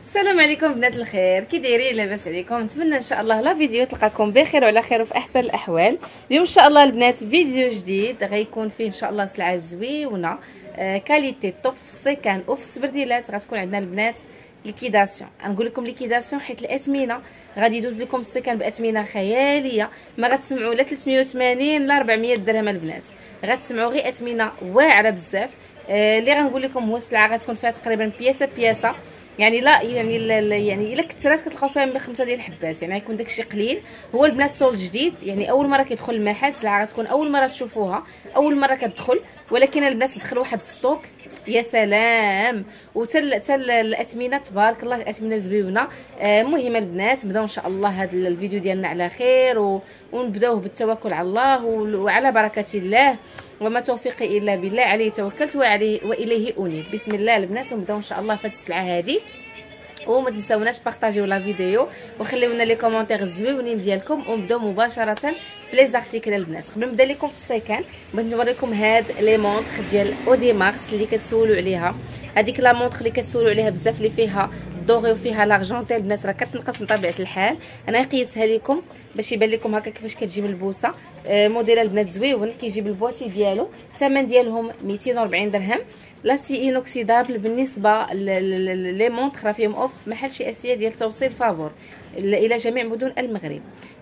السلام عليكم بنات الخير، كي دايرين؟ لاباس عليكم؟ نتمنى ان شاء الله لا فيديو تلقاكم بخير وعلى خير وفي احسن الاحوال. اليوم ان شاء الله البنات فيديو جديد غيكون فيه ان شاء الله سلعه زويونه كاليتي توب في السيكان وفي السبرديلات. غتكون عندنا البنات ليكيداسيون. غنقول لكم ليكيداسيون حيت الاثمنه غادي يدوز لكم السيكان باثمنه خياليه، ما غتسمعوا لا 380 لا 400 درهم البنات، غتسمعوا غير اثمنه واعره بزاف. اللي غنقول لكم هو السلعه غتكون فيها تقريبا بياسه، يعني لا يعني الا كثرات كتلقاو فيها من 5 ديال الحبات، يعني غيكون داكشي قليل. هو البنات سول جديد، يعني اول مره كيدخل المحل، سلعه غتكون اول مره تشوفوها، اول مره كتدخل، ولكن البنات دخل واحد الستوك يا سلام. وتل الاثمنه تبارك الله، الاثمنه زويونه. المهم البنات نبداو ان شاء الله هذا الفيديو ديالنا على خير ونبداوه بالتوكل على الله وعلى بركه الله، وما توفيقي الا بالله، عليه توكلت واليه انيب. بسم الله البنات، ونبداو ان شاء الله في هذه السلعه هذه. وما تنساوناش بارطاجيو لا فيديو وخليو لنا لي كومونتير الزويونين ديالكم، ونبداو مباشره في لي زارتيكل البنات. قبل ما نبدا لكم في السيكان بغيت نوريكم هاد لي مونطخ ديال اودي مارس اللي كتسولوا عليها. هذيك لا مونطخ اللي كتسولوا عليها بزاف اللي فيها الدوغي وفيها لارجونتي البنات، راه كتنقص بطبيعه الحال. انا نقيسها لكم باش يبان لكم هكا كيفاش كتجي ملبوسه. موديل البنات زويون، كيجي بالبواتي ديالو، الثمن ديالهم 240 درهم. لاسي انوكسيدابل. بالنسبه لي مونطخ راه فيهم اوف في محل شي اسيه ديال توصيل فابور الى جميع مدن المغرب.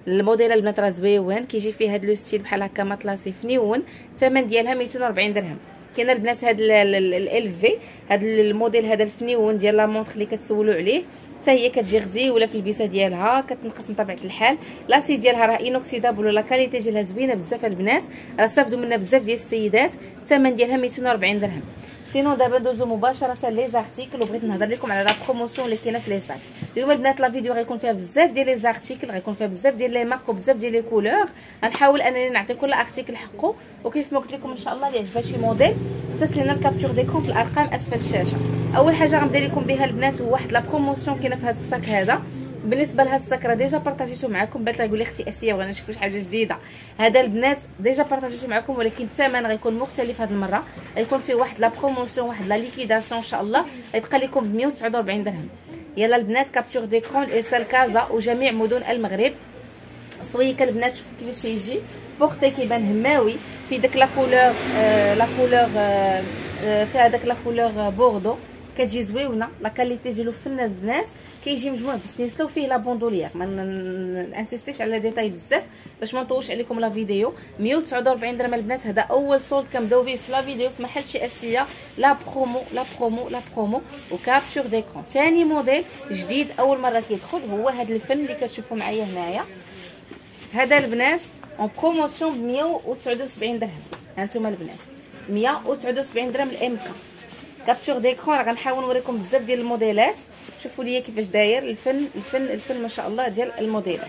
الموديل البنات راه زويون، كيجي فيه هاد لو ستيل بحال هكا مطلاسي فنيون، الثمن ديالها 240 درهم. كاين البنات هاد ال في، هاد الموديل هذا الفنيون ديال لا مونطخ اللي كتسولوا عليه، حتى هي كتجي غزيوله في البيسه ديالها، كتنقص بطبيعه الحال. لاسي ديالها راه انوكسيدابل ولا كاليتي ديالها زوينه بزاف البنات، راه استافدوا منها بزاف ديال السيدات. الثمن ديالها 240 درهم. سينو دابا ندوزو مباشره لي زارتيكل، وبغيت نهضر لكم على لا بروموسيون اللي كاينه في لي ساك. اليوم البنات لا فيديو غيكون فيها بزاف ديال لي زارتيكل، غيكون فيها بزاف ديال لي مارك وبزاف ديال لي كولور. غنحاول انني نعطي كل ارتيكل حقه، وكيف ما قلت لكم ان شاء الله اللي عجبها شي موديل تسد لنا الكابتور ديكون في الارقام اسفل الشاشه. اول حاجه غنبدا لكم بها البنات هو واحد لا بروموسيون كاينه في هذا الساك هذا. بالنسبه لهذا الساك راه ديجا بارطاجيتو معكم، بنات غيقول لي اختي اسيه بغينا نشوفوا شي حاجه جديده. هذا البنات ديجا بارطاجيتو معكم، ولكن الثمن غيكون مختلف هذه المره، غيكون فيه واحد لا بروموسيون، واحد لا ليكيداسيون ان شاء الله، غيبقى لكم ب 149 درهم. يلا البنات كابتور ديكرون ارسال كازا وجميع مدن المغرب. صويك البنات شوفوا كيفاش يجي بورتي، كيبان هماوي في داك لا كولور في هذاك لا كولور بوردو، كتجي زويونه. لا كاليتي ديالو فن البنات، كيجي مجموع بالسنسله وفيه لا بوندوليير. ما انسيستيش على ديتاي بزاف باش ما نطولش عليكم لا فيديو. 149 درهم البنات. هذا اول سولد كنبداو به في لا فيديو في محل شي اسيه. لا برومو وكابتور ديكرون. ثاني موديل جديد اول مره كيدخل هو هذا الفن اللي كتشوفوا معايا هنايا. هذا البنات اون بروموسيون ب 179 درهم. هانتوما البنات 179 درهم الام كا كابتور ديكرون. راه غنحاول نوريكم بزاف ديال الموديلات. شوفوا ليا كيفاش داير الفن ما شاء الله ديال الموديلات.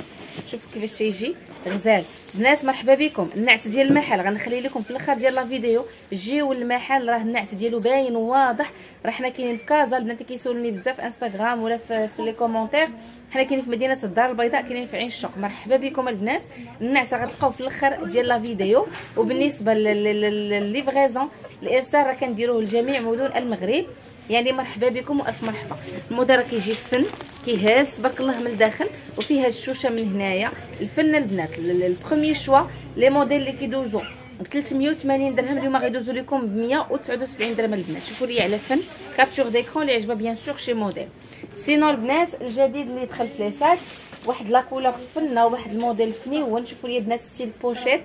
شوفوا كيفاش تيجي غزال بنات. مرحبا بكم. النعت ديال المحل غنخلي لكم في الاخر ديال لا فيديو. جيو للمحل، راه النعت ديالو باين وواضح. راه حنا كاينين في كازا. البنات كيسولوني بزاف انستغرام ولا في لي كومونتير. حنا كاينين في مدينه الدار البيضاء، كاينين في عين الشوق. مرحبا بكم البنات. النعت غتلقاو في الاخر ديال لا فيديو. وبالنسبه للليفغيزون الارسال راه كنديروه لجميع مدن المغرب. يعني مرحبا بكم والف مرحبا. الموديل كيجي فن كيهاس تبارك الله من الداخل، وفيه هاد الشوشه من هنايا. الفن البنات البروميي شوا لي موديل اللي كيدوزو ب 380 درهم اليوم غيدوزو لكم ب 179 درهم البنات. شوفوا لي على فن كابتور ديكرون اللي عجبها بيان سور شي موديل. سينو البنات الجديد اللي دخل في لي ساك واحد لا كولور فنه وواحد الموديل فنيون. شوفوا لي البنات ستيل بوشيت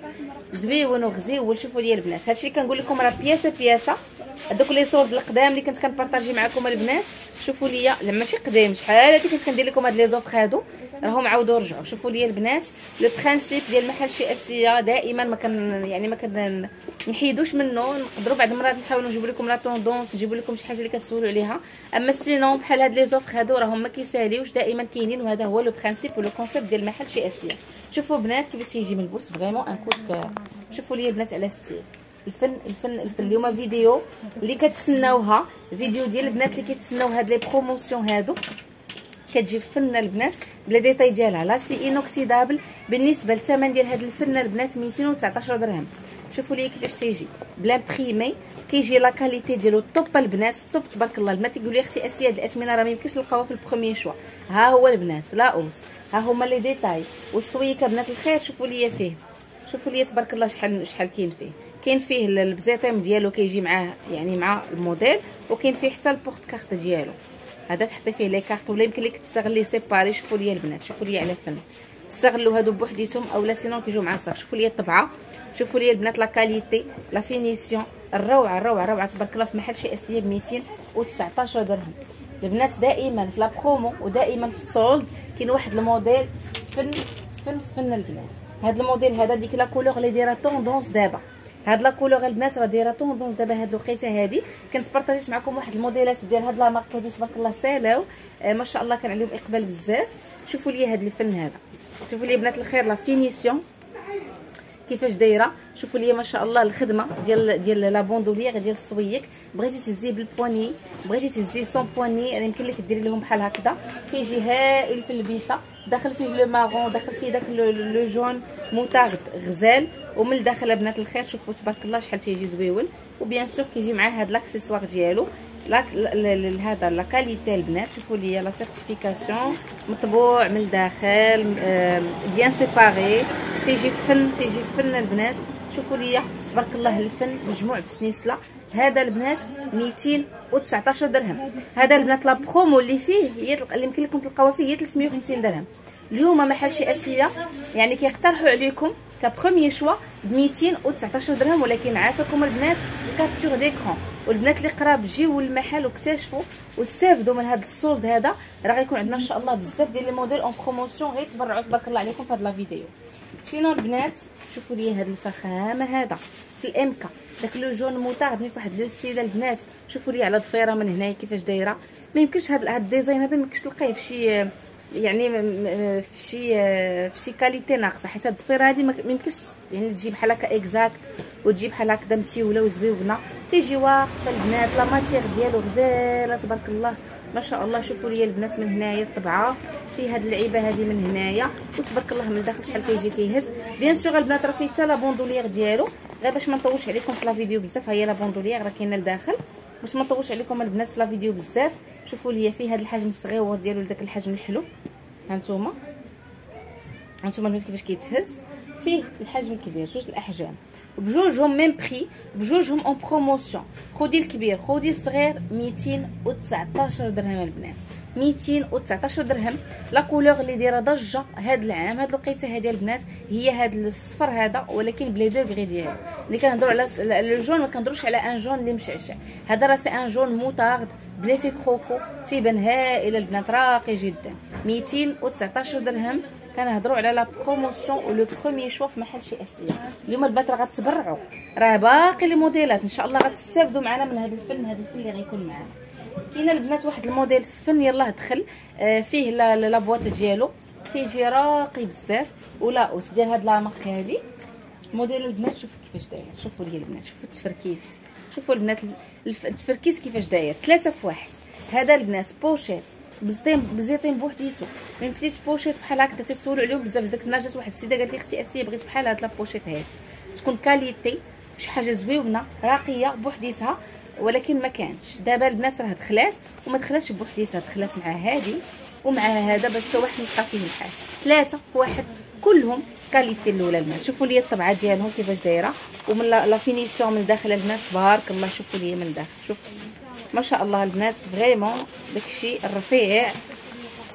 زويون وغزيون. شوفوا لي البنات هادشي كنقول لكم راه بياسه. هذوك لي صورد القدام اللي كنت كنبارطاجي معكم البنات. شوفوا لي لا ماشي قدام، شحال هادي كنت كندير لكم هاد لي زوفر هادو راهم عاودوا رجعوا. شوفوا لي البنات لو برينسيپ ديال محل شي اسيه دائما ما نحيدوش منه. نقدروا بعض المرات نحاولوا نجيبوا لكم لا طوندونس، نجيبوا لكم شي حاجه اللي كتسولوا عليها. اما سينون بحال هاد لي زوفر هادو راهم ما كيساليوش، دائما كاينين، وهذا هو لو برينسيپ ولو كونسيبت ديال محل شي اسيه. شوفوا بنات كيفاش يجي ملبوس فريمون ان كود. شوفوا لي البنات على ستيل الفن اليوم فيديو اللي كتسناوها، فيديو ديال البنات اللي كيتسناو هاد لي بروموسيون هادو. كتجي فن البنات بلا ديتاي ديالها لاسي انوكسيدابل. بالنسبه للثمن ديال هاد الفن البنات 219 درهم. شوفوا لي كيفاش تيجي بلامبريمي، كيجي لا كاليتي ديالو طوب البنات، طوب تبارك الله. البنات يقولوا لي اختي اسيا هاد الاثمنه راه ما يمكنش نلقاوها في البروميي شوا. ها هو البنات لا اوس، ها هما لي ديتاي والسويكه بنات الخير. شوفوا لي فيه، شوفوا لي تبارك الله شحال كاين فيه. كاين فيه البزيطيم ديالو كيجي معاه يعني مع الموديل، وكاين فيه حتى البورت كارت ديالو. هذا تحطي فيه لي كارت ولا يمكن لك تستغلي سيباري. شوفوا لي البنات، شوفوا لي على فن تستغلوا هادو بوحديتهم اولا سينون كيجيو مع الصاك. شوفوا لي الطبعه، شوفوا لي البنات لا كاليتي لا فينيسيون الروعه الروعه الروعه تبارك الله. في محل شي اسيه ب 219 درهم البنات. دائما في لا برومو ودائما في السولد كاين واحد الموديل فن فن فن البنات. هاد الموديل هذا ديك لا كولور اللي دايره طوندونس دابا، هاد لا كولور البنات راه دايره طوندونس دابا. هاد الوقيته هادي كنت بارطاجيت معكم واحد الموديلات ديال هاد لا مارك هادي تبارك الله سالاو ما شاء الله، كان عليهم اقبال بزاف. شوفوا لي هاد الفن هذا، شوفوا لي بنات الخير لا فينيسيون كيفاش دايره. شوفوا لي ما شاء الله الخدمه ديال لا بوندولير ديال السويك. بغيتي تهزيه بالبواني، بغيتي تهزيه سون بواني، راه يمكن لك ديري لهم بحال هكذا. تيجي هائل في اللبسه، داخل فيه لو مارون، داخل فيه داك لو جون موتارد غزال، ومن الداخل بنات الخير شوفوا تبارك الله شحال تيجي زويون. وبيان سور كيجي معاه هاد لاكسيسوار ديالو هذا لا كاليتي البنات. شوفوا لي لا سيرتيفيكاسيون مطبوع من الداخل بيان سيباري. تيجي فن البنات. شوفوا لي تبارك الله الفن مجموع بسنيسله. هذا البنات 219 درهم. هذا البنات لا برومو اللي فيه هي اللي يمكن لكم تلقاوها فيه هي 350 درهم. اليوم محل شي اسيه يعني كيقترحوا عليكم كبروميي شوا ب 219 درهم، ولكن عافاكم البنات كابتور ديكرون. والبنات اللي قراب جيو للمحل واكتشفوا واستافدوا من هذا السولد هذا، راه غيكون عندنا ان شاء الله بزاف ديال لي موديل اون بروموسيون. غير تبرعوا تبارك الله عليكم في هذا لا فيديو. سينو البنات شوفوا لي هذا الفخامه هذا في الامكا، داك لو جون موتارد مي فواحد لو ستيل البنات. شوفوا لي على ضفيره من هنايا كيفاش دايره. ما يمكنش هذا الديزاين هذا ما يمكنش تلقيه في شي يعني في شي كاليتي ناقصه، حيت هاد الضفيره هذه ما يمكنش يعني تجي بحال هكا اكزاكت وتجي بحال هكذا متيوله وزويونه. تيجي واقفه البنات لا ماتيغ ديالو غزاله تبارك الله ما شاء الله. شوفوا لي البنات من هنايا الطبعه في هاد اللعيبه هذه من هنايا، وتبارك الله من الداخل شحال كيجي كيهز. بيان سور البنات راه فيه حتى لا بوندولير ديالو، غير باش ما نطولش عليكم في لا فيديو بزاف. ها هي لا بوندولير راه كاينه لداخل باش ما نطولش عليكم البنات في لا فيديو بزاف. شوفوا لي فيه هاد الحجم الصغيور ديالو لداك الحجم الحلو. هانتوما البنات كيفاش كيتهز. فيه الحجم الكبير، جوج الاحجام بجوجهم ميم بري، بجوجهم اون بروموسيون. خدي الكبير خدي الصغير 219 درهم البنات، 219 درهم. لا كولور اللي دايره ضجه هاد العام هاد الوقيته هادي البنات هي هاد الصفر هذا، ولكن بلي دوغري ديالو. اللي كنهضروا على لو جون ما كنهضروش على ان جون اللي مشعشع، هذا راه سي ان جون موتارد بلي في كروكو تيبان هائل البنات راقي جدا. 219 درهم. كنهضروا على لا بروموسيون ولو بروميي شوا في محل شي اسيه. اليوم البنات راه غتبرعوا، راه باقي لي موديلات ان شاء الله غتستافدوا معنا من هذا الفن اللي غيكون معنا. كاينه البنات واحد الموديل فن يلاه دخل فيه لا بواط ديالو كيجي راقي بزاف، ولا اوس ديال هاد لا مارك هادي موديل البنات. شوفوا كيفاش داير، شوفوا لي البنات، شوفوا التفركيس، شوفوا البنات التفركيس كيفاش داير 3 في 1. هذا البنات بوشيط بزيتين بوحديتو، من بليس بوشيط بحال هكا تيسولوا عليهم بزاف. داك النهار جات واحد السيده قالت لي اختي اسيه بغيت بحال هاد لا بوشيط هادي تكون كاليتي شي حاجه زويونه راقيه بوحديتها، ولكن ما كانتش. دابا البنات راه دخلات وما دخلاتش بوحديتها، دخلات مع هادي ومع هذا باش حتى واحد يلقى فيه الحال. 3 في 1 كلهم كاليتي الاولى البنات. شوفوا لي الطبعه ديالهم كيفاش دايره، ومن لا فينيسيون من داخل البنات تبارك الله. شوفوا لي من الداخل، شوفوا ما شاء الله البنات فريمون داكشي الرفيع.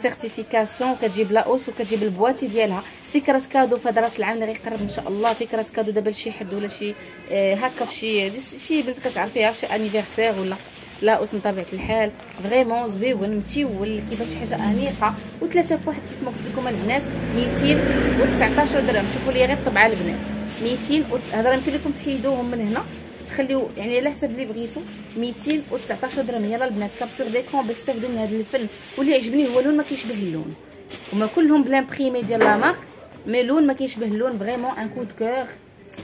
سيرتيفيكاسيون كتجيب لا اوس وكتجيب البواتي ديالها. فكره كادو في هذا راس العام اللي غيقرب ان شاء الله، فكره كادو دابا لشي حد ولا شي هكا في شي بنت كتعرفيها في شي انيفرسير ولا لا اوس من طبيعه الحال. فريمون زويون متيول كيفاش شي حاجه انيقه. و3 في 1 كيف ما قلت لكم البنات 219 درهم. شوفوا لي غير الطبعه البنات 200 هذا يمكن لكم تحيدوهم من هنا تخليو يعني على حسب اللي بغيتو. 219 درهم. يلا البنات كابتور ديكرون باش تستافدوا من هذا الفن. واللي عجبني هو اللون ما كيشبه اللون، هما كلهم بلامبريمي ديال لا مارك مي لون ما كيشبه اللون. فريمون ان كود كور.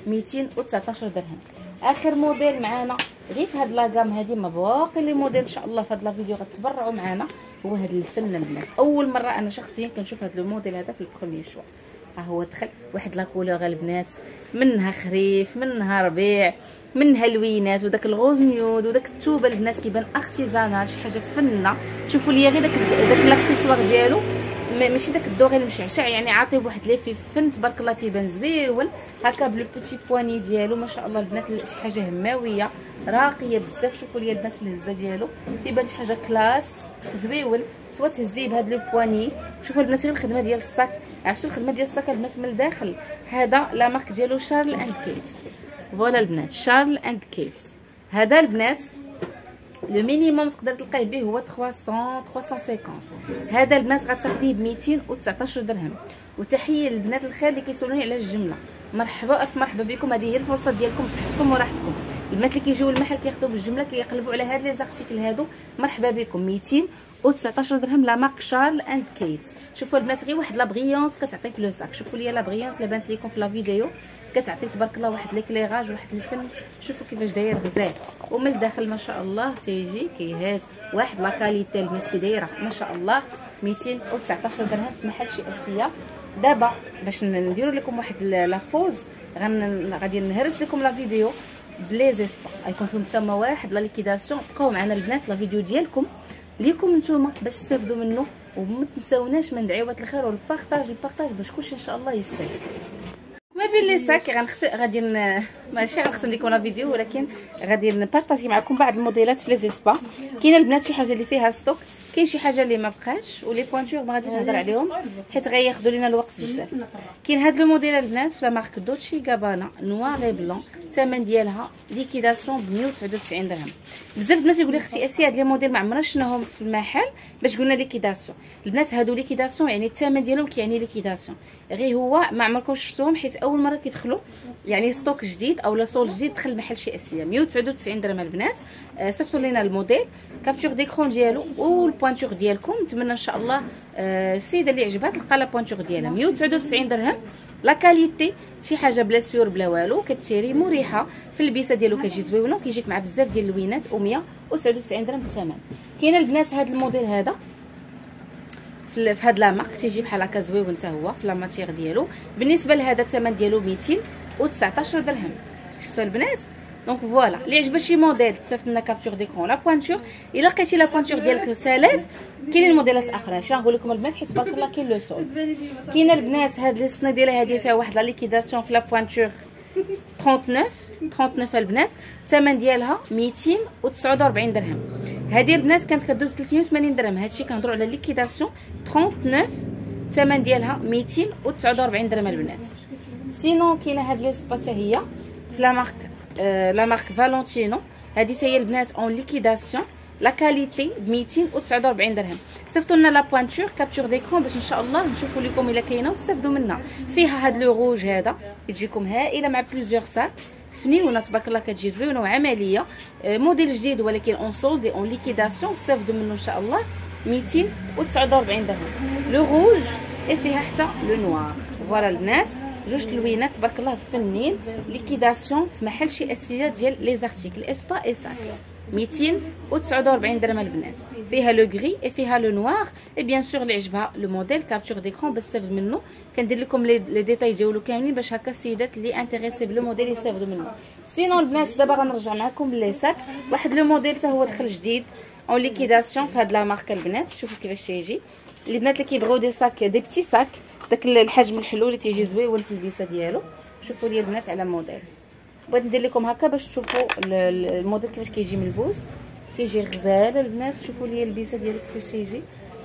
219 درهم. اخر موديل معانا غير في هاد لاكام هادي، ما باقي لي موديل ان شاء الله في هاد لا فيديو غتبرعوا معانا. هو هاد الفن البنات اول مره انا شخصيا كنشوف هاد لو موديل هذا في البروميي شوا. ها هو دخل واحد لا كولور البنات، منها خريف منها ربيع منها لوينات وداك الغوز نيود وداك التوبه البنات كيبان ارتيزانال شي حاجه فنه. شوفوا ليا غير داك الاكسسوار ديالو ماشي داك الدوغي المشعشع، يعني عاطيه بواحد لي في فن تبارك الله تيبان زويون هكا بلو بوتي بواني ديالو ما شاء الله البنات، شي حاجه هماويه راقيه بزاف. شوفوا ليا البنات في الهزه ديالو تيبان شي حاجه كلاس زويون، سوا تهزيه بهاد لو بواني. شوفوا البنات غير الخدمه ديال الصاك، عرفتوا الخدمه ديال الصاك البنات من الداخل. هذا لا مارك ديالو شارل اند كيت، فوالا البنات شارل اند كيت. هذا البنات لو مينيموم تقدر تلقايه به هو 350. هذا البنات غتاخديه ب 219 درهم. وتحيه للبنات الخير اللي كيسولوني على الجمله، مرحبا الف مرحبا بكم. هذه هي الفرصه ديالكم بصحتكم وراحتكم. البنات اللي كيجيو المحل كياخذوا بالجمله كيقلبوا على هاد لي زارتيكل هادو، مرحبا بكم. 219 درهم لا مارك شارل اند كيت. شوفوا البنات غير واحد لا بريونس كتعطي في لو ساك. شوفوا ليا لا بريونس اللي بانت لكم في لا فيديو كتعطي تبارك الله واحد ليكليراج واحد الفن. شوفوا كيفاش داير غزال، ومن الداخل ما شاء الله تيجي كيهاز واحد لا كاليتي البنات كي دايره ما شاء الله. 219 درهم في محل شي اسيه. دابا باش نديروا لكم واحد لا بوز غادي نهرس لكم لا فيديو بلي زيسبا، غيكون فيهم تما واحد لا ليكيداسيون. بقاو معنا البنات لا فيديو ديالكم ليكم نتوما باش تستافدوا منه، وما تنساوناش من دعوات الخير والبارطاج باش كلشي ان شاء الله يستافد. ما بين لي ساك غادي ماشي غنختم لكم لا فيديو، ولكن غادي نبارطاجي معكم بعض الموديلات في لي زيسبا. كاينه البنات شي حاجه اللي فيها ستوك، كاين شي حاجه اللي ما بقاش، ولي بوانتور ما غاديش نهضر عليهم حيت غياخذوا لينا الوقت بزاف. كاين هاد لو موديل البنات في لا مارك دوتشي غابانا نوار اي بلون، الثمن ديالها ليكيداسيون ب 199 درهم. بزاف البنات يقول لي اختي اسي هاد لي موديل ما عمرنا شفناهم في المحل باش قلنا ليكيداسيون. البنات هادو ليكيداسيون يعني الثمن ديالهم كيعني ليكيداسيون، غير هو ما عمركم شفتوهم حيت اول مره كيدخلوا يعني ستوك جديد او لا سول جديد دخل محل شي اسيه. 199 درهم البنات. صيفطوا لينا الموديل كابتور ديكرون ديالو والبوانتور ديالكم. نتمنى ان شاء الله السيده اللي عجبها تلقى لا بوانتور ديالها. 199 درهم. لا كاليتي شي حاجه بلا سيور بلا والو، كتيري مريحه في اللبسه ديالو، كيجي زويونه وكيجيك مع بزاف ديال اللوينات. و199 درهم الثمن. كاين البنات هذا الموديل هذا في هاد لا مارك تيجي بحال هكا زويون حتى هو في لا ماتيغ ديالو. بالنسبه لهذا الثمن ديالو 219 درهم. شفتوا البنات؟ دونك فوالا اللي عجبها شي موديل تصيفط لنا كابتور ديكرون لا بوانتور. الا لقيتي لا بوانتور ديالك سالات كاينين موديلات اخرين. اش غنقول لكم البنات حيت تبارك الله كاين لو سول. كاينه البنات هاد لي سنه ديالها هذه فيها واحد لا ليكيداسيون في لا بوانتور 39 البنات. الثمن ديالها 249 درهم. هذه البنات كانت كدوز 380 درهم. هادشي كنهضروا على ليكيداسيون 39. الثمن ديالها 249 درهم البنات. سينو كاينه هاد لي سبا حتى هي في لا مارك فالونتينو. هذه هي البنات اون ليكيداسيون لا كاليتي ب 249 درهم. صيفطوا لنا لا بوانتور كابتور ديكرون باش ان شاء الله نشوفوا لكم الا كاينه وتستافدوا منها. فيها هاد لو روج هذا كتجيكم هائله مع بليزيور ساك فنيونه تبارك الله، كتجي زوينه وعمليه. موديل جديد ولكن اون سولد اون ليكيداسيون، تستافدوا منه ان شاء الله. 249 درهم. لو روج فيها حتى لو نوار. فوالا البنات جوج تلوينات تبارك الله فنين. ليكيداسيون في محل شي اسيه ديال لي زارتيكل اسبا اي ساك. 249 درهم البنات. فيها لو غري فيها لو نوار. اي بيان سور اللي عجبها لو موديل كابتور ديكرون باش تستافد منه. كندير لكم لي ديتاي ديالو كاملين باش هكا السيدات اللي انتريسي بلو موديل يستافدوا منه. سينو البنات دابا غنرجع معكم لي ساك. واحد لو موديل حتى هو دخل جديد اون ليكيداسيون في هاد لا ماركه البنات. شوفوا كيفاش تيجي البنات اللي كيبغيو دي ساك دي بتي ساك داك الحجم الحلو اللي تيجي زويون في اللبسه ديالو. شوفوا لي البنات على موديل. بغيت ندير لكم هكا باش تشوفوا الموديل كيفاش كيجي ملبوس. كيجي غزال البنات. شوفوا لي اللبسه ديالو كيفاش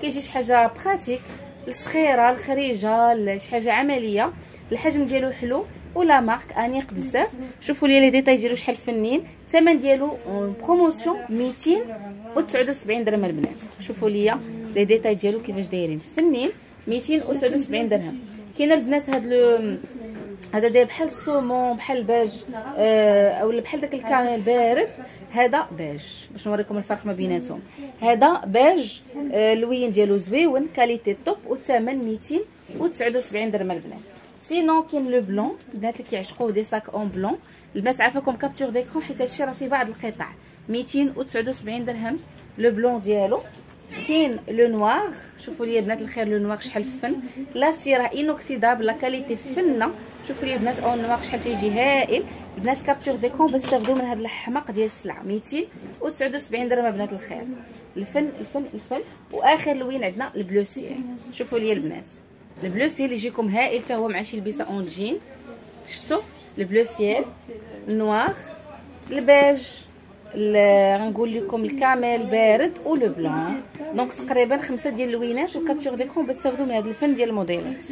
كيجي شي حاجه براتيك الصغيره الخريجه شي حاجه عمليه. الحجم ديالو حلو ولا مارك انيق بزاف. شوفوا لي لي ديتاي ديالو شحال فنين. الثمن ديالو بروموسيون 279 درهم البنات. شوفوا لي لي ديتاي ديالو كيفاش دايرين فنين. 279 درهم. كاين البنات هذا داير بحال السومون بحال الباج اولا بحال داك الكامل بارد. هذا باج باش نوريكم الفرق ما بيناتهم. هذا باج اللوين ديالو زويون كاليتي توب والثمن 279 درهم البنات. سينو كاين لو بلون البنات اللي كيعشقوا دي ساك اون بلون. البنات عافاكم كابتور ديكرون حيت هادشي راه في بعض القطع. 279 درهم لو بلون ديالو. كاين لو نوار، شوفوا لي بنات الخير لو نوار شحال فن، لا سيره انوكسيدابل، لا كاليتي فنه. شوفوا لي بنات او نوار شحال تيجي هائل. بنات كابتور ديكون باش تاخذوا من هذا الحماق ديال السلعه 279 درهم بنات الخير. الفن الفن الفن. واخر لوين عندنا البلو سيل، شوفوا لي البنات البلو سيل اللي يجيكم هائل حتى هو مع شي لبسه اون جين. شفتوا البلو سيل، النوار، البيج، غنقول لكم الكامل بارد ولو بلان. دونك تقريبا 5 ديال اللوينات وكابتور ديكون باش تاخذوا من هذا الفن ديال الموديلات.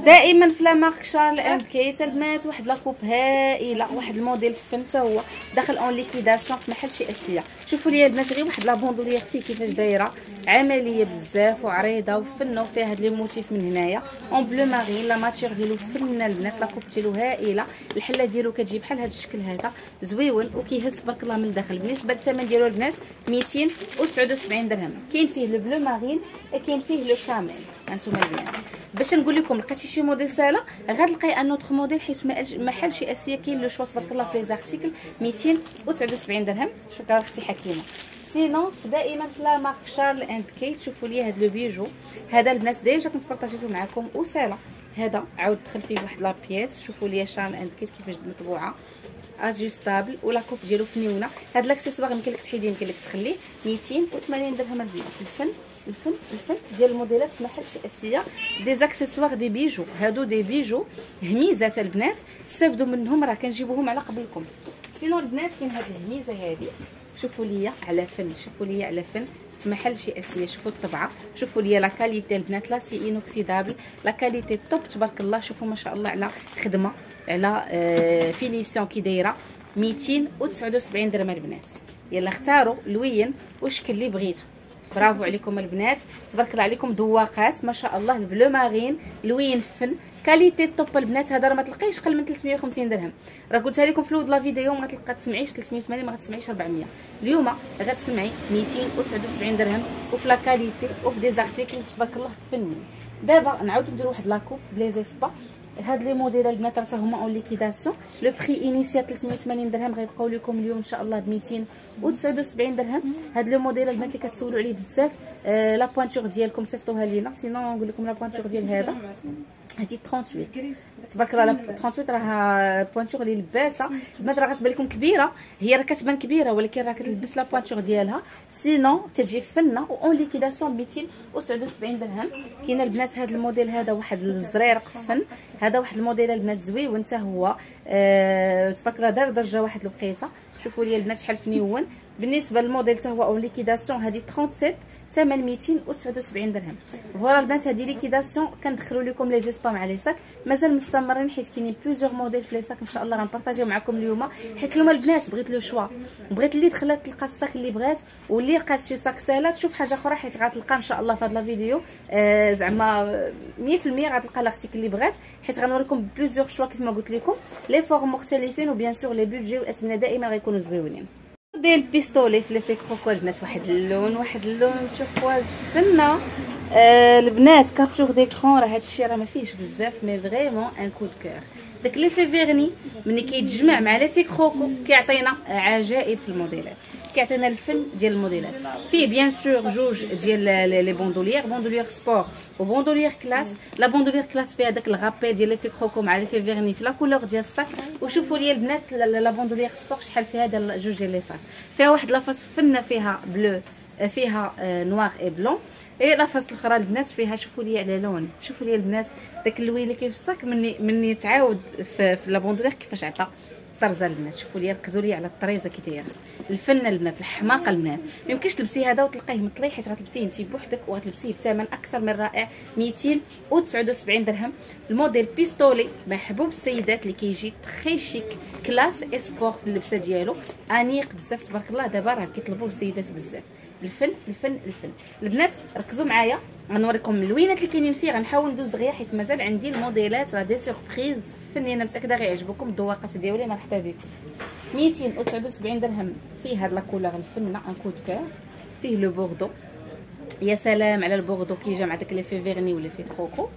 دائما في لا مارك شارل اند كيت البنات واحد لاكوب هائله، واحد الموديل فن حتى هو داخل اون ليكيداسيون في محل شي اسيه. شوفوا لي البنات غير واحد لا بوندولير فيه كيفاش دايره، عمليه بزاف وعريضه وفنه، وفيها هاد لي موتيف من هنايا اون بلو مارين. لا ماتيغ ديالو فنه البنات، لاكوب ديالو هائله، الحله ديالو كتجي بحال هذا الشكل هذا زويون وكيهز تبارك الله من الداخل. بالنسبه للثمن ديالو البنات 279 درهم. كاين فيه لو بلو مارين، كاين فيه لو كامل. هانتوما البنات باش نقول لكم لقيتي شي موديل سالا غتلقاي ان اوتر موديل، حيت محل شي اسيه كاين لو شوا تبارك الله في لي زارتيكل 279 درهم. شكرا اختي حكيمه. سينو دائما في لا مارك شارل اند كيت شوفوا لي هذا لو بيجو هذا البنات ديجا كنت بارطاجيته معكم وسالا. هذا عاود دخل فيه واحد لا بياس، شوفوا لي شارل اند كيت كيفاش مطبوعه اجوستابل، ولا كوب ديالو فنيونه. هاد لاكسيسوار يمكن لك تحيديه يمكن لك تخليه 280 درهم البنات. الفن الفن الفن ديال الموديلات في محل شي اسيه. دي زاكسيسوار دي بيجو، هادو دي بيجو هميزات البنات، استافدوا منهم راه كنجيبوهم على قبلكم. سينو البنات كاين هاد الهميزه هادي، شوفوا ليا على فن، شوفوا ليا على فن في محل شي اسيه. شوفوا الطبعه، شوفوا ليا لا كاليتي البنات، لا سي انوكسيدابل، لا كاليتي توب تبارك الله. شوفوا ما شاء الله على خدمه، على فينيسيون كي دايره. 279 درهم البنات. يلا اختاروا لوين وشكل اللي بغيتو. برافو عليكم البنات، تبارك الله عليكم، ذواقات ما شاء الله. البلو مارين لوين فن، كاليتي توب البنات. هذا راه ما تلقايش قل من 350 درهم. راه قلتها لكم في الاول لا فيديو ما تلقى تسمعيش 380، ما غتسمعيش 400. اليوم غتسمعي 279 درهم وفي لا كاليتي وفي دي زارتيكل تبارك الله فني. دابا نعاودو نديرو واحد لاكوب بلي زيسبا. هاد لي موديل البنات راه هما اون ليكيداسيون. لو بري انيسيال 380 درهم غيبقاو لكم اليوم ان شاء الله ب 279 درهم. هاد لو موديل البنات اللي كتسولوا عليه بزاف، لا بوانتور ديالكم صيفطوها لينا، سينو نقول لكم لا بوانتور ديال هذا هادي 38 تبارك الله. 38 راه بوانتور اللي لباسه البنات راه غتبان لكم كبيره، هي راه كتبان كبيره ولكن راه كتلبس لا بوانتور ديالها. سينو تجي فنه واون ليكيداسيون 279 درهم. كاين البنات هذا الموديل هذا واحد الزريرق فن، هذا واحد الموديل البنات زويون حتى هو تبارك الله، دار درجه واحد البقيصه. شوفوا لي البنات شحال فنيون. بالنسبه للموديل حتى هو اون ليكيداسيون، هذه 37 ثمن 279 درهم. فوالا البنات هذه ليكيداسيون كندخلوا لكم لي زيسبا مع لي ساك، مازال مستمرين حيت كاينين بليزيور موديل في لي ساك ان شاء الله غنبارطاجيو معكم اليوم. حيت اليوم البنات بغيت لو شوا، بغيت اللي دخلت تلقى الساك اللي بغات، واللي لقات شي ساك ساهله تشوف حاجه اخرى حيت غتلقى ان شاء الله في هذا الفيديو زعما 100% غتلقى لاختيك اللي بغات، حيت غنوريكم بليزيور شوا كيف ما قلت لكم، لي فورم مختلفين وبيان سور لي بودجي والاثمنه دائما غيكونوا زويونين. ديال البيستولي في لي فيك كوكو البنات، واحد اللون توركواز فنه. البنات كابتور ديكرون راه هادشي راه ما فيهش بزاف مي فريمون ان كود كور. داك لي في فيرني ملي كيتجمع مع لي فيك كوكو كيعطينا عجائب في الموديلات، كيعطينا الفن ديال الموديلات. فيه بيان سور جوج ديال لي بوندولير سبور وبوندولير كلاس. لا بوندولير كلاس فيها داك الغابي ديال لي فيك كوكو مع لي في فيرني في لا كولور ديال الصاك. وشوفوا لي البنات لا بوندولير سبور شحال فيها هذا جوج ديال لي فاس، فيها واحد لافاس فنه فيها بلو، فيها نوار اي بلون. اي لافاس الاخرى البنات فيها شوفوا لي على لون، شوفوا لي البنات داك اللوين اللي كيف الصاك مني تعاود في لا بوندولير كيفاش عطى طرزه البنات. شوفوا لي ركزوا لي على الطريزه كي دايره الفن البنات، الحماقه البنات. ما يمكنش تلبسي هذا وتلقيه مطلي حيت غتلبسيه انت بوحدك وغتلبسيه بثمن اكثر من رائع 279 درهم. الموديل بيستولي محبوب السيدات اللي كيجي تري شيك كلاس اسبور في اللبسه ديالو، انيق بزاف تبارك الله. دابا راه كيطلبوا السيدات بزاف الفن الفن الفن. البنات ركزوا معايا غنوريكم اللوينات اللي كاينين فيه. غنحاول ندوز دغيا حيت مازال عندي الموديلات راه دي سوربريز فني، انا متاكده غيعجبكم الذواقات ديالي. مرحبا بكم. 279 درهم فيه هاد لا كولور الفنه ان كود كور. فيه لو بوردو، يا سلام على البوردو كي جا مع داك لي في فيرني ولا في كروكو.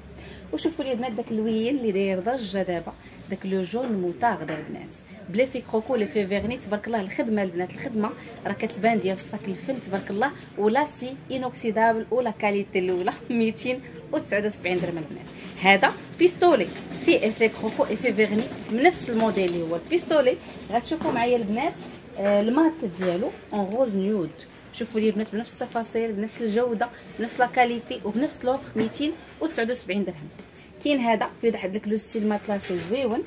وشوفوا لي البنات داك اللوين اللي داير ضجه دابا، داك لو جون موطارد البنات. بلي في كروكو لي في فيرني. تبارك الله الخدمه البنات، الخدمه راه كتبان ديال الصاك الفن تبارك الله، ولا سي انوكسيدابل ولا كاليتي الاولى 279 درهم البنات. هذا بيستولي في افي كروكو افي فيرني بنفس الموديل اللي هو البيستولي. غتشوفوا معايا البنات المات ديالو اون غوز نيود. شوفوا لي البنات بنفس التفاصيل بنفس الجوده بنفس لا كاليتي وبنفس لوفر 279 درهم. كاين هذا في واحد لو ستيل ماتلاسي زويون.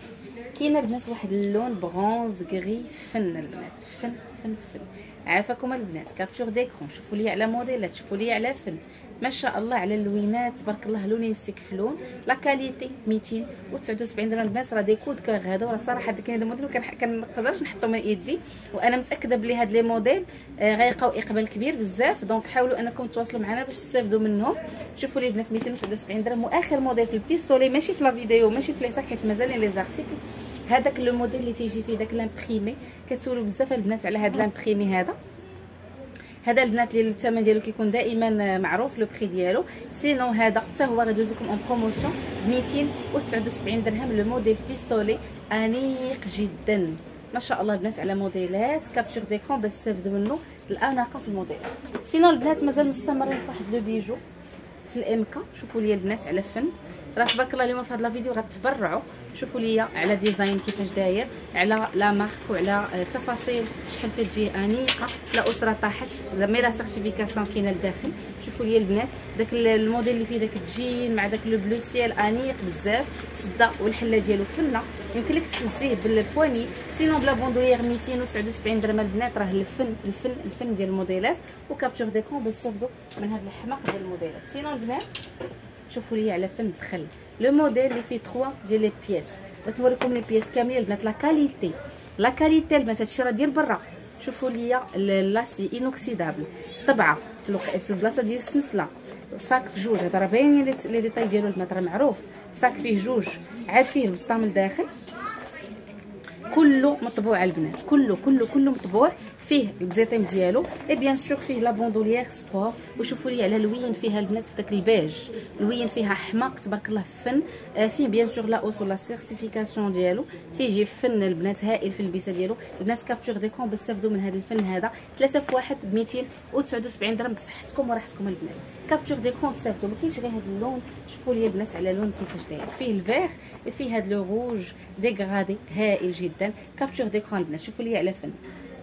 كاين البنات واحد اللون برونز غري فن البنات، فن فن فن. عافاكم البنات كابتور ديكرون. شوفوا لي على موديلات، شوفوا لي على فن ما شاء الله على اللوينات تبارك الله، لونين يستكفلون لا كاليتي 279 درهم البنات. راه دي كود كور هادو، راه صراحه كاين هذا الموديل كنقدرش نحطو من يدي، وانا متاكده بلي هاد لي موديل غيلقاو اقبال كبير بزاف. دونك حاولوا انكم تواصلوا معنا باش تستافدوا منهم. شوفوا لي البنات 279 درهم. واخر موديل في البيستولي ماشي في لا فيديو ماشي في لي ساك حيت مازال لي زارتيكل، هذاك لو موديل اللي تيجي فيه داك لامبريمي. كتسولوا بزاف البنات على هذا لامبريمي. هذا البنات اللي الثمن ديالو كيكون دائما معروف لو بري ديالو. سينو هذا حتى هو غيدوز لكم اون بروموسيون ب 279 درهم. لو موديل بيستولي انيق جدا ما شاء الله البنات على موديلات كابتور ديكرون باش تستافدوا منه الاناقه في الموديلات. سينو البنات مازال مستمرين في واحد لو بيجو في الامكا. شوفوا لي البنات على فن، راه تبارك الله اليوم في هذا الفيديو غتبرعوا. شوفوا لي على ديزاين كيفاش داير، على لا مارك وعلى تفاصيل شحال تجي انيقه. لا اسره طاحت ميرا سيرتيفيكاسيون كاينه لداخل. شوفوا لي البنات داك الموديل اللي فيه داك الجين مع داك لو بلو سيال انيق بزاف سده، والحله ديالو فنه يمكن لك تهزيه بالبواني. سينو بلا بوندولير 279 درهم البنات. راه الفن ديال الموديلات وكابتور ديكرون باش تستافدوا من هذا الحماق ديال الموديلات. سينو البنات شوفوا لي على فن دخل لو موديل اللي فيه 3 ديال لي بياس. بغيت نوريكم لي بياس كاملين البنات. لا كاليتي البنات هادشي راه ديال برا. شوفوا لي لاسي انوكسيدابل طبعه في البلاصه ديال السنسله، صاك في جوج. هذا راه باينين لي ديتاي ديالو البنات راه معروف. صاك فيه جوج عاد فيه الوسطى من الداخل كله مطبوع البنات، كله مطبوع. فيه البزيتيم ديالو اي بيان سور فيه لا بوندوليير سبور. وشوفوا لي على الوين فيها البنات في داك البيج، الوين فيها حماق تبارك الله فن. فيه بيان سور لا اوس ولا سيرتيفيكاسيون ديالو تيجي فن البنات هائل في اللبسه ديالو البنات. كابتور ديكرون باش تستافدوا من هذا الفن هذا 3 في 1 ب 279 درهم بصحتكم وراحتكم البنات. كابتور ديكرون استافدوا ما كاينش غير هذا اللون. شوفوا لي البنات على اللون كيفاش داير، فيه الفيغ فيه هذا لو روج ديغرادي هائل جدا. كابتور ديكرون البنات شوفوا لي على فن،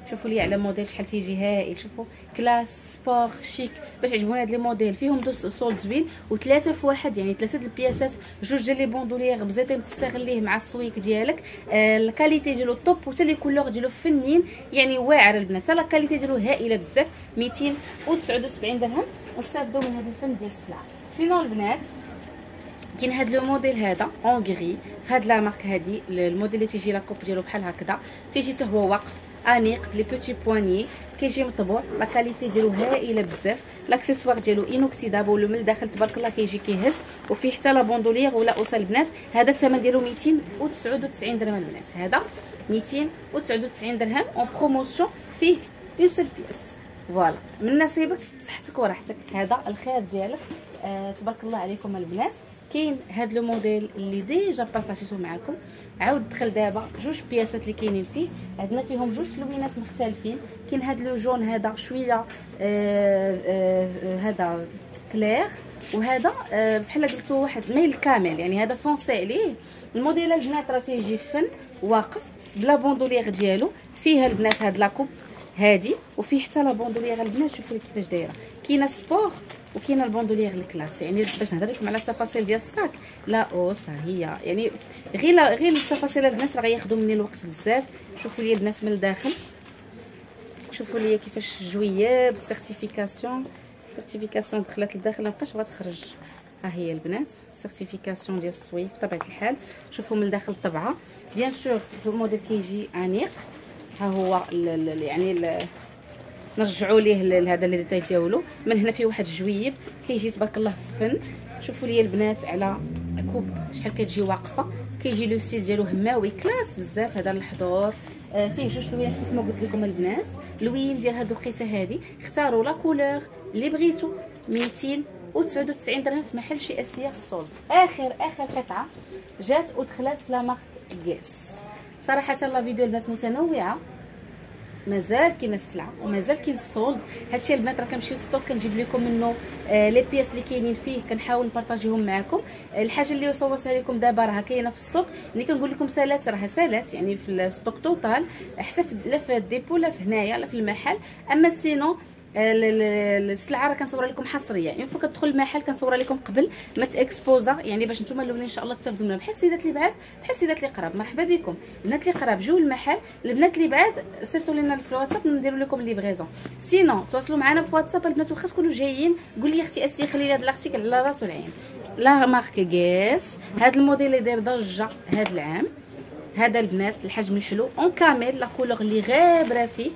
شوفوا لي على موديل شحال تيجي هائل. شوفوا كلاس سبور شيك باش عجبوني هاد لي موديل. فيهم صول زوين وثلاثه في واحد، يعني ثلاثه د البياسات، جوج ديال لي بوندوليير بزيتين تستغليه مع السويك ديالك. الكاليتي ديالو طوب وحتى لي كولور ديالو فنين يعني واعر البنات. حتى لا كاليتي ديالو هائله بزاف 279 درهم واستافدوا من هذا الفن ديال السلعه. سينو البنات كاين هاد لو موديل هذا اون غري في هاد لا مارك. هادي الموديل اللي تيجي لا كوب ديالو بحال هكذا، تيجي حتى هو واقف انيق لي بوتي بواني، كيجي مطبوع. لا كاليتي ديالو هائله بزاف. لاكسيسوار ديالو انوكسيدابل من الداخل تبارك الله كيجي كيهز، وفيه حتى لا بوندولير ولا اوسا البنات. هذا الثمن ديالو 299 درهم البنات. هذا 299 درهم اون بروموسيون فيه اون سول بياس. فوالا من نصيبك صحتك وراحتك. هذا الخير ديالك. تبارك الله عليكم البنات. كاين هاد لو موديل اللي ديجا بارطاجيتو معكم، عاود دخل دابا جوج بياسات اللي كاينين فيه. عندنا فيهم جوج لوينات مختلفين. كاين هاد لو جون هذا شويه هذا كلير، وهذا بحال قلتو واحد ميل كامل يعني هذا فونسي عليه. الموديل البنات راه تيجي فن واقف بلا بوندولير ديالو. فيها البنات هاد لاكوب هادي وفيه حتى لا بوندولير البنات. شوفوا لي كيفاش دايره، كاينه سبور وكاينه البوندولير الكلاس. يعني باش نهضر لكم على التفاصيل ديال الصاك لا اوس هي يعني غير التفاصيل البنات راه غياخذوا مني الوقت بزاف. شوفوا لي البنات من الداخل، شوفوا لي كيفاش جويه بالسيرتيفيكاسيون دخلت للداخل مابقاش بغات تخرج. ها هي البنات السيرتيفيكاسيون ديال السويف بطبيعه الحال. شوفوا من الداخل الطبعه بيان سور الموديل كيجي انيق. ها هو يعني نرجعوا ليه هذا اللي ديتاي ديالو. من هنا فيه واحد الجويب كيجي تبارك الله فن. شوفوا لي البنات على كوب شحال كتجي واقفه. كيجي لو ستيل ديالو هماوي كلاس بزاف. هذا الحضور فيه جوج لوينات كيف ما قلت لكم البنات. لوين ديال هاد الوقيته هادي اختاروا لا كولور اللي بغيتو 299 درهم في محل شي اسياغ سولد. اخر قطعه جات ودخلت في لا مارك غيس. صراحه لا فيديو البنات متنوعه، مازال كاين السلعه ومازال كاين السولد. هادشي البنات راه كنمشي للستوك كنجيب لكم منه لي بياس اللي كاينين فيه، كنحاول نبارطاجيهم معكم. الحاجه اللي صورتها لكم دابا راه كاينه في الستوك، ملي كنقول لكم سالات راه سالات يعني في الستوك توتال، حتى لا في الديبو لا في هنايا لا في المحل. اما سينو السلعه راه كنصور لكم حصريه، يعني فوق كتدخل المحل كنصور لكم قبل ما تاكسبوزا، يعني باش نتوما الاولين ان شاء الله تستافدوا منها، بحال السيدات اللي بعاد بحال السيدات اللي قراب. مرحبا بكم البنات اللي قراب جوو المحل، البنات اللي بعاد صيفطوا لنا في الواتساب نديروا لكم ليفغيزون. سينو تواصلوا معنا في واتساب البنات، واخا تكونوا جايين قول لي اختي اسي خلي لي هذا الارتيكل على راس العين. لا مارك غيس هذا الموديل اللي داير ضجه هذا العام، هذا البنات الحجم الحلو اون كامل، لا كولور اللي غابره فيه،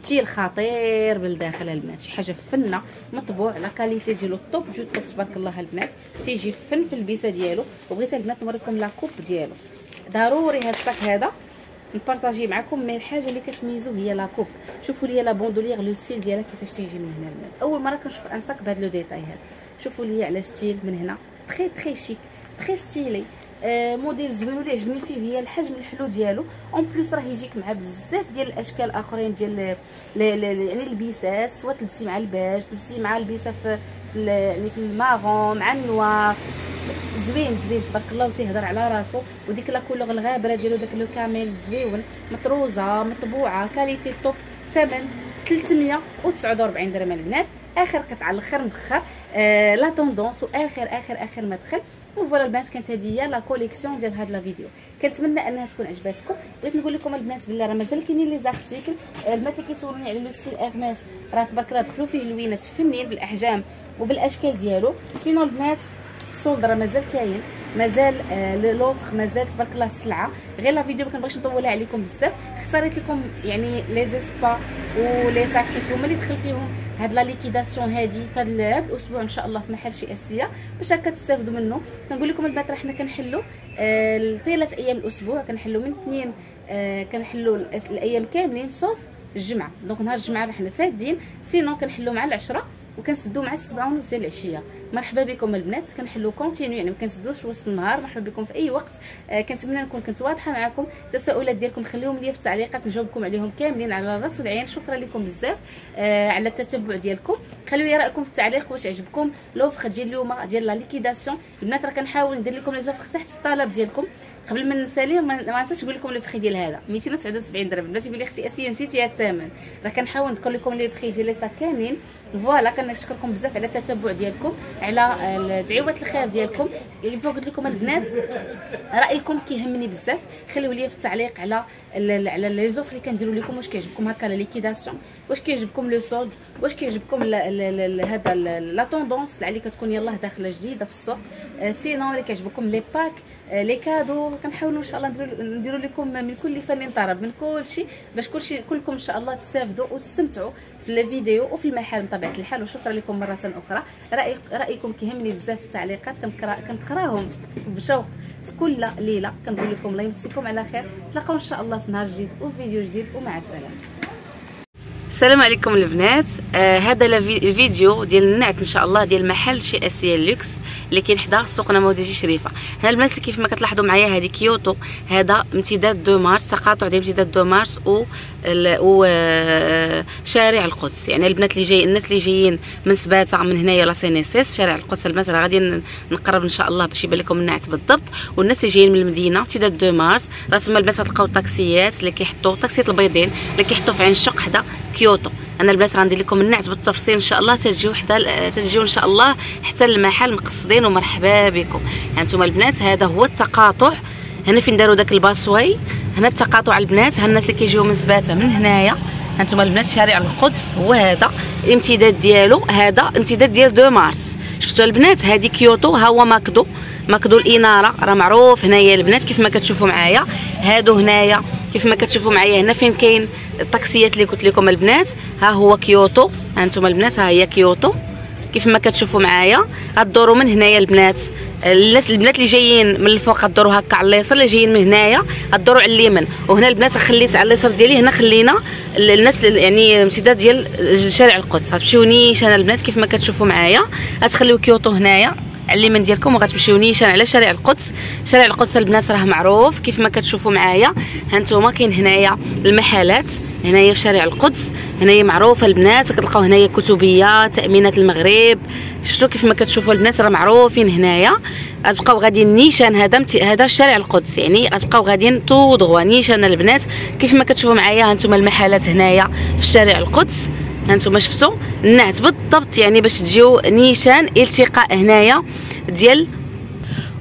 ستيل خطير بالداخل البنات، شي حاجه فنه مطبوع، لا كاليتي ديالو توب جو توب تبارك الله البنات، تيجي فن في البيسه ديالو. وبغيت البنات نوريكم لا كوب ديالو، ضروري هاد الصاك هذا نبارطاجي معكم، مي الحاجه اللي كتميزو هي لا كوب. شوفوا لي لا بوندولير لو ستيل ديالها كيفاش تيجي من هنا البنات، اول مره كنشوف ان صاك بهذا لو ديتاي هذا. شوفوا لي على ستيل من هنا تري تري شيك تري ستيلي، موديل زوين واللي عجبني فيه هي الحجم الحلو ديالو. اون بليس راه يجيك مع بزاف ديال الاشكال اخرين ديال يعني البيسات، سواء تلبسي مع الباج تلبسي مع البيسه في يعني في المارون مع النوار، زوين زوين تبارك الله وتيهضر على راسو. وديك لا كولور الغابره ديالو داك لو كامل زويون، مطروزه مطبوعه كاليتي توب، ثمن 349 درهم البنات. اخر قطعه الاخر مدخر لا توندونس واخر اخر اخر ما دخل. وفوالا البنات كانت هذه هي لا كوليكسيون ديال هاد لا فيديو، كنتمنى انها تكون عجباتكم. بغيت نقول لكم البنات بالله راه مازال كاينين لي زارتيكل، البنات اللي كيسولوني على لو ستيل ارميس راه تبارك الله دخلوا فيه لوينات فنين بالاحجام وبالاشكال ديالو. سينو البنات السولد راه مازال كاين، مازال لوفر مازال تبارك الله السلعه. غير لا فيديو ما كنبغيش نطولها عليكم بزاف، اختاريت لكم يعني لي زيسبا ولي ساك حيت هما اللي دخل فيهم هاد لا ليكيداسيون هادي في هذا الاسبوع ان شاء الله في محل شي اسيه باش هكا تستافدوا منه. كنقول لكم البنات راه حنا كنحلوا طيله ايام الاسبوع، كنحلوا من اثنين كنحلوا الايام كاملين صوف الجمعه. دونك نهار الجمعه راه حنا سادين، سينو كنحلوا مع العشره وكنسدوا مع 7:30 ديال العشيه. مرحبا بكم البنات، كنحلوا كونتينيو يعني ما كنسدوش وسط النهار. مرحبا بكم في اي وقت. كنتمنى نكون كنت واضحه معكم. التساؤلات ديالكم خليهم لي في التعليقات نجاوبكم عليهم كاملين على الراس والعين. شكرا لكم بزاف على التتبع ديالكم. خليوا لي رايكم في التعليق واش عجبكم لوفر ديال اليوم ديال لا ليكيداسيون. البنات راه كنحاول ندير لكم لي زوفر تحت الطلب ديالكم. قبل ما نسالي ما نساش نقول لكم لو بري ديال هذا 279 درهم. البنات يقول لي اختي اسيه نسيتي الثمن، راه كنحاول نذكر لكم لي بري ديال لي صاك كاملين. فوالا كنشكركم بزاف على التتبع ديالكم، على دعوات الخير ديالكم. كيف قلت لكم البنات رايكم كيهمني بزاف، خليو لي في التعليق على لي زوفر اللي كنديروا لكم، واش كيعجبكم هكا لا ليكيداسيون، واش كيعجبكم لو سولد، واش كيعجبكم هذا لا توندونس اللي كتكون يلاه داخله جديده في السوق. سينو اللي كيعجبكم لي باك لي كادو، كنحاولوا ان شاء الله نديروا لكم من كل فن طرب من كل شيء باش كلكم ان شاء الله تستافدوا وتستمتعوا في الفيديو وفي المحل بطبيعه الحال. وشكرا لكم مره اخرى، رايكم كيهمني بزاف في التعليقات، كنقراهم بشوق في كل ليله. كنقول لكم الله يمسيكم على خير، نتلاقاو ان شاء الله في نهار جديد وفيديو جديد ومع السلامه. السلام عليكم البنات. هذا الفيديو ديال النعت ان شاء الله ديال محل شي اسيا لوكس اللي كاين حدا سوق نموذجي شريفه. هنا البنات كيف ما كتلاحظوا معايا هذه كيوتو، هذا امتداد 2 مارس، تقاطع ديال امتداد 2 مارس و شارع القدس. يعني البنات اللي جاي الناس اللي جايين من سباته من هنايا لا سينيسيس شارع القدس البنات راه غادي نقرب ان شاء الله باش يبان لكم النعت بالضبط. والناس اللي جايين من المدينه امتداد 2 مارس راه تما البنات غتلقاو الطاكسيات اللي كيحطوا طاكسيات البيضين اللي كيحطوا في عين الشق حدا كيوتو. انا البنات غندير لكم النعت بالتفصيل ان شاء الله، تجيو ان شاء الله حتى المحل مقصدين. ومرحبا بكم. هانتوما البنات هذا هو التقاطع، هنا فين داروا داك الباسوي، هنا التقاطع البنات. ها الناس اللي كيجيو من سباته من هنايا، هانتوما البنات شارع القدس هو هذا الامتداد ديالو، هذا امتداد ديال 2 مارس. شفتوا البنات هذه كيوتو، ها هو ماكدو الاناره راه معروف هنايا البنات كيف ما كتشوفوا معايا. هادو هنايا كيف ما كتشوفوا معايا هنا فين كاين الطاكسيات اللي قلت لكم البنات، ها هو كيوتو. هانتوما البنات ها هي كيوتو كيف ما كتشوفوا معايا. غدوروا من هنايا البنات، البنات اللي جايين من الفوق غدوروا هكا على اليسار، اللي جايين من هنايا غدوروا على اليمين. وهنا البنات خليت على اليسار ديالي، هنا خلينا الناس يعني امتداد ديال شارع القدس. غتمشيو نيشان البنات كيف ما كتشوفوا معايا، غتخليو كيوتو هنايا على اليمين ديالكم وغتمشيو نيشان على شارع القدس. شارع القدس البنات راه معروف كيف ما كتشوفوا معايا. هانتوما كاين هنايا المحلات هنايا في شارع القدس، هنايا معروفه البنات. كتلقاو هنايا كتبيه، تامينات المغرب، شفتوا كيف ما كتشوفوا البنات راه معروفين هنايا. غتبقاو غاديين نيشان، هذا شارع القدس، يعني غتبقاو غاديين تو دغوا نيشان البنات كيف ما كتشوفوا معايا. هانتوما المحلات هنايا في شارع القدس، هانتوما شفتوا النعت بالضبط، يعني باش تجيو نيشان التقاء هنايا ديال.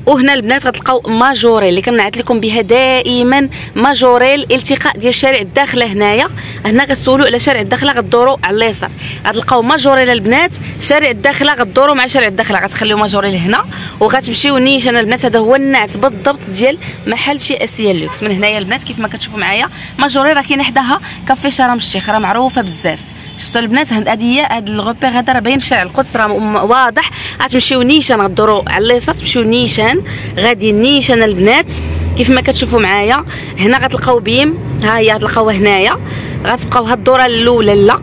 وهنا البنات غتلقاو ماجوريل اللي كنعت لكم بها دائما، ماجوريل الالتقاء ديال شارع الداخله. هنايا هنا غتسولوا على شارع الداخله غدوروا على اليسار غتلقاو ماجوريل البنات. شارع الداخله غدوروا مع شارع الداخله، غتخليو ماجوريل هنا وغتمشيو نيشان البنات. هذا هو النعت بالضبط ديال محل شي اسيا لوكس. من هنايا البنات كيف ما كتشوفوا معايا ماجوريل راه كاينه حداها كافي شرم الشيخ، راه معروفه بزاف. شفتوا البنات هاد الغوبير هذا راه باين في شارع القدس، راه واضح. غتمشيو نيشان غدوروا على اليسار تمشيو نيشان، غادي نيشان البنات كيف ما كتشوفوا معايا. هنا غتلقاو بيم، ها هي غتلقاوها هنايا. غتبقاو هاد الدوره الاولى لا،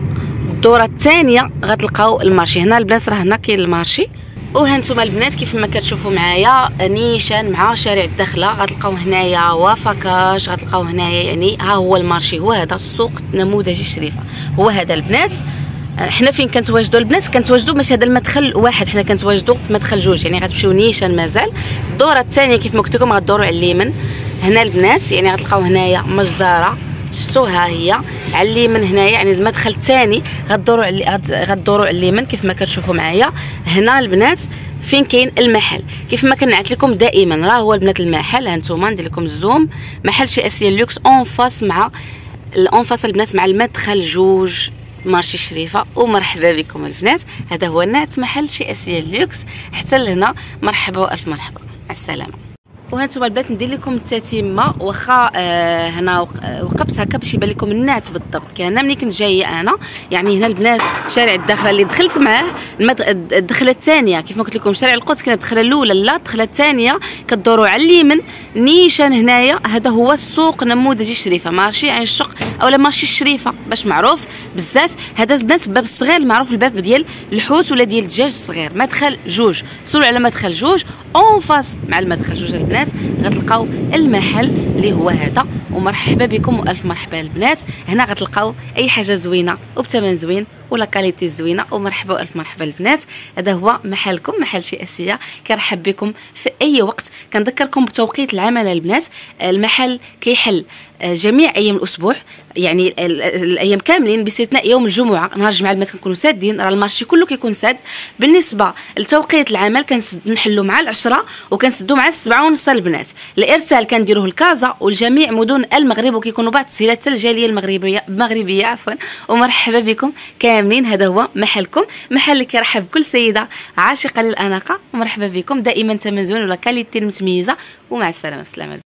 الدوره الثانيه غتلقاو المارشي. هنا البنات راه هنا كاين المارشي. وهانتوما البنات كيف ما كتشوفوا معايا نيشان مع شارع الداخله غتلقاو هنايا وفكاش، غتلقاو هنايا يعني ها هو المارشي، هو هذا السوق النموذجي الشريفه، هو هذا البنات. حنا فين كنتواجدوا البنات؟ كنتواجدوا ماشي هذا المدخل واحد، حنا كنتواجدوا في مدخل جوج، يعني غتمشيو نيشان مازال. الدوره الثانيه كيف ما قلت لكم غدوروا على اليمين هنا البنات، يعني غتلقاو هنايا مجزره، شفتوا ها هي على اليمين هنايا، يعني المدخل الثاني غدوروا على اليمين كيف ما كتشوفوا معايا. هنا البنات فين كاين المحل كيف ما كنعت لكم دائما، راه هو البنات المحل. هانتوما ندير لكم الزوم، محل شي اسيا لوكس اون فاس مع الانفاس البنات مع المدخل جوج مارشي شريفه. ومرحبا بكم البنات، هذا هو نعت محل شي اسيا لوكس. حتى لهنا مرحبا والف مرحبا، مع السلامه. وهانتوما البنات ندير لكم التتمه، واخا هنا وقفت هكا باش يبان لكم النعت بالضبط. كان ملي كنت جايه انا، يعني هنا البنات شارع الداخله اللي دخلت معاه الدخله الثانيه كيف ما قلت لكم شارع القدس كانت الدخله الاولى، لا الدخله الثانيه كدوروا على اليمين نيشان هنايا. هذا هو السوق النموذجي الشريفه، مارشي عين الشق اولا مارشي الشريفه باش معروف بزاف. هذا البنات الباب الصغير معروف، الباب ديال الحوت ولا ديال الدجاج الصغير، مدخل جوج. سولوا على مدخل جوج اون فاس مع المدخل جوج البنات غتلقاو المحل اللي هو هذا. ومرحبا بكم والف مرحبا البنات. هنا غتلقاو اي حاجه زوينه وبثمن زوين ولا كاليتي زوينه. ومرحبا والف مرحبا البنات، هذا هو محلكم، محل شي اسيا. كنرحب بكم في اي وقت. كنذكركم بتوقيت العمل البنات، المحل كيحل جميع ايام الاسبوع، يعني الايام كاملين باستثناء يوم الجمعه. نهار الجمعه البنات كنكونوا سادين، راه المارشي كله كيكون ساد. بالنسبه لتوقيت العمل كنحلوا مع 10 وكنسدوا مع 7:30 البنات. الارسال كنديروه لكازا ولجميع مدن المغرب، وكيكونوا بعض التسهيلات حتى الجاليه المغربيه عفوا. ومرحبا بكم كاملين، هذا هو محلكم، محل اللي كيرحب بكل سيده عاشقه للاناقه. ومرحبا بكم دائما ثمن زوين ولا كاليتي متميزه. ومع السلامه.